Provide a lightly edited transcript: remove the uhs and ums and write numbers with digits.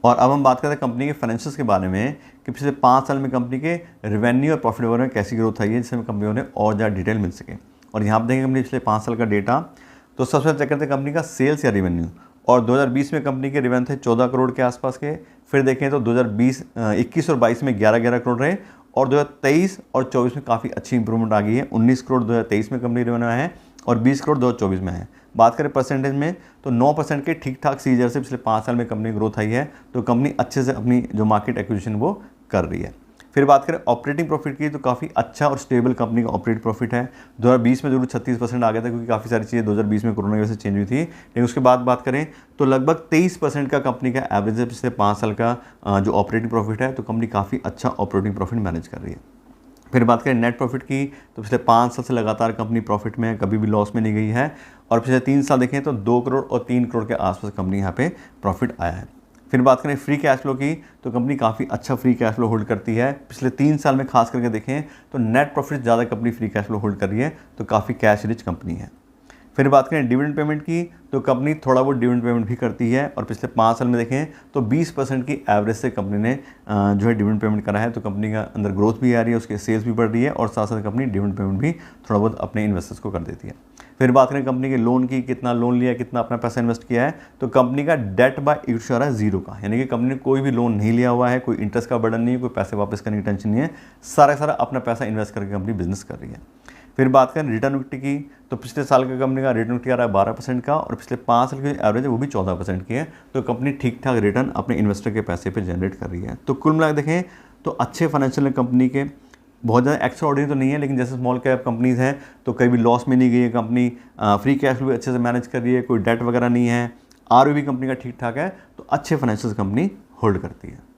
और अब हम बात करते हैं कंपनी के फाइनेंशियल्स के बारे में कि पिछले 5 साल में कंपनी के रेवेन्यू और प्रॉफिट में कैसी ग्रोथ आई है, जिससे कंपनियों ने और ज़्यादा डिटेल मिल सके। और यहाँ पर देखेंगे कंपनी पिछले 5 साल का डेटा। तो सबसे पहले चेक करते हैं कंपनी का सेल्स या रेवेन्यू। और 2020 में कंपनी के रेवेन्यू थे 14 करोड़ के आसपास के। फिर देखें तो 2021 और 22 में 11 करोड़ रहे। और 2023 और 24 में काफ़ी अच्छी इंप्रूवमेंट आ गई है। 19 करोड़ 2023 में कंपनी रेवेन्यू आया है और 20 करोड़ 2024 में है। बात करें परसेंटेज में तो 9% के ठीक ठाक सीजर से पिछले 5 साल में कंपनी ग्रोथ आई है। तो कंपनी अच्छे से अपनी जो मार्केट एक्विजिशन वो कर रही है। फिर बात करें ऑपरेटिंग प्रॉफिट की तो काफ़ी अच्छा और स्टेबल कंपनी का ऑपरेटिंग प्रॉफिट है। 2020 में जरूर 36% आ गया था, क्योंकि काफ़ी सारी चीज़ें 2020 में कोरोना की वजह से चेंज हुई थी। लेकिन उसके बाद बात करें तो लगभग 23% का कंपनी का एवरेज है पिछले 5 साल का जो ऑपरेटिंग प्रॉफिट है। तो कंपनी काफ़ी अच्छा ऑपरेटिंग प्रॉफिट मैनेज कर रही है। फिर बात करें नेट प्रॉफिट की तो पिछले 5 साल से लगातार कंपनी प्रॉफिट में है, कभी भी लॉस में नहीं गई है। और पिछले 3 साल देखें तो 2 करोड़ और 3 करोड़ के आसपास कंपनी यहाँ पे प्रॉफिट आया है। फिर बात करें फ्री कैश फ्लो की तो कंपनी काफ़ी अच्छा फ्री कैश फ्लो होल्ड करती है। पिछले 3 साल में खास करके देखें तो नेट प्रॉफिट ज़्यादा company free cash flow hold कर रही है। तो काफ़ी कैश रिच कंपनी है। फिर बात करें डिविडेंड पेमेंट की तो कंपनी थोड़ा बहुत डिविडेंड पेमेंट भी करती है। और पिछले 5 साल में देखें तो 20% की एवरेज से कंपनी ने जो है डिविडेंड पेमेंट करा है। तो कंपनी का अंदर ग्रोथ भी आ रही है, उसके सेल्स भी बढ़ रही है और साथ साथ कंपनी डिविडेंड पेमेंट भी थोड़ा बहुत अपने इन्वेस्टर्स को कर देती है। फिर बात करें कंपनी के लोन की, कितना लोन लिया, कितना अपना पैसा इन्वेस्ट किया है। तो कंपनी का डेट बाय इक्विटी आ रहा है 0 का, यानी कि कंपनी ने कोई भी लोन नहीं लिया हुआ है, कोई इंटरेस्ट का बर्डन नहीं है, कोई पैसे वापस करने की टेंशन नहीं है। सारा अपना पैसा इन्वेस्ट करके कंपनी बिजनेस कर रही है। फिर बात करें रिटर्न इक्विटी की तो पिछले साल का कंपनी का रिटर्न इक्विटी आ रहा है 12% का और पिछले 5 साल की एवरेज है वो भी 14% की है। तो कंपनी ठीक ठाक रिटर्न अपने इन्वेस्टर के पैसे पे जनरेट कर रही है। तो कुल मिलाकर देखें तो अच्छे फाइनेंशियल कंपनी के, बहुत ज़्यादा एक्स्ट्रा ऑर्डिनरी तो नहीं है, लेकिन जैसे स्मॉल कैप कंपनीज हैं तो कहीं भी लॉस में नहीं गई है कंपनी, फ्री कैश फ्लो भी अच्छे से मैनेज कर रही है, कोई डेट वगैरह नहीं है, आरओई भी कंपनी का ठीक ठाक है। तो अच्छे फाइनेंशियल कंपनी होल्ड करती है।